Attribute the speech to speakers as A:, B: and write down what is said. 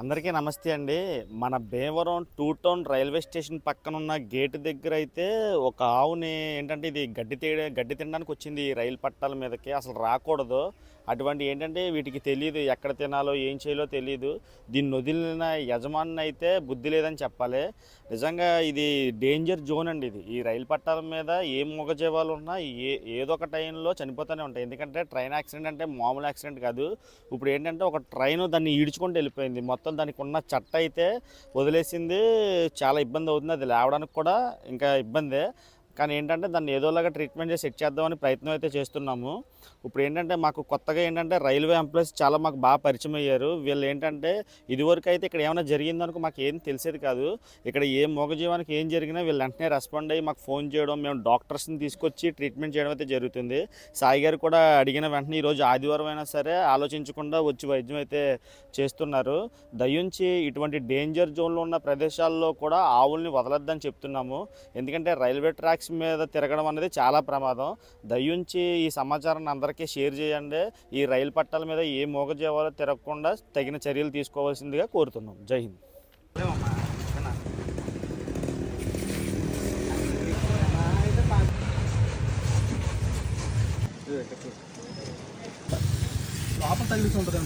A: అందరికీ నమస్తే అండి. మన Bhimavaram two town railway station పక్కన ఉన్న గేట్ దగ్గర అయితే ఒక ఆవుని ఏంటంటే ఇది గడ్డి తినడానికి వచ్చింది ఈ రైలు పట్టాల మీదకి. అసలు రాకూడదు. అటువంటి ఏంటంటే వీటికి తెలియదు ఎక్కడ తినాలో ఏం చేయాలో తెలియదు. దీన్ని వదిలిన యజమాని అయితే బుద్ధి లేదని చెప్పాలి. నిజంగా ఇది డేంజర్ జోన్ అండి. ఇది ఈ రైలు పట్టాల మీద ఏ మూగజీవాలు ఉన్నా ఏదో ఒక టైంలో చనిపోతూనే ఉంటాయి. ఎందుకంటే ట్రైన్ యాక్సిడెంట్ అంటే మామూలు యాక్సిడెంట్ కాదు. ఇప్పుడు ఏంటంటే ఒక ట్రైన్ దాన్ని ఈడ్చుకుంటూ వెళ్ళిపోయింది. మొత్తం దానికి ఉన్న చెత్త అయితే వదిలేసింది. చాలా ఇబ్బంది అవుతుంది. అది లేవడానికి కూడా ఇంకా ఇబ్బందే. కానీ ఏంటంటే దాన్ని ఏదోలాగా ట్రీట్మెంట్ చేసి సెట్ చేద్దామని ప్రయత్నం అయితే చేస్తున్నాము. ఇప్పుడు ఏంటంటే మాకు కొత్తగా ఏంటంటే రైల్వే ఎంప్లాయీస్ చాలా మాకు బాగా పరిచయం అయ్యారు. వీళ్ళు ఏంటంటే ఇదివరకు అయితే ఇక్కడ ఏమైనా జరిగిందనుకో మాకు ఏం తెలిసేది కాదు. ఇక్కడ ఏ మూగజీవానికి ఏం జరిగినా వీళ్ళు వెంటనే రెస్పాండ్ అయ్యి మాకు ఫోన్ చేయడం, మేము డాక్టర్స్ని తీసుకొచ్చి ట్రీట్మెంట్ చేయడం అయితే జరుగుతుంది. సాయి గారు కూడా అడిగిన వెంటనే ఈరోజు ఆదివారం అయినా సరే ఆలోచించకుండా వచ్చి వైద్యం అయితే చేస్తున్నారు. దయించి ఇటువంటి డేంజర్ జోన్లో ఉన్న ప్రదేశాల్లో కూడా ఆవుల్ని వదలొద్దని చెప్తున్నాము. ఎందుకంటే రైల్వే ట్రాక్స్ మీద తిరగడం అనేది చాలా ప్రమాదం. దయించి ఈ సమాచారాన్ని అందరికీ షేర్ చేయండి. ఈ రైలు పట్టాల మీద ఏ మూగజీవాలు తిరగకుండా తగిన చర్యలు తీసుకోవాల్సిందిగా కోరుతున్నాం. జై హింద్.
B: లోపల తగిలిసి ఉంటుంది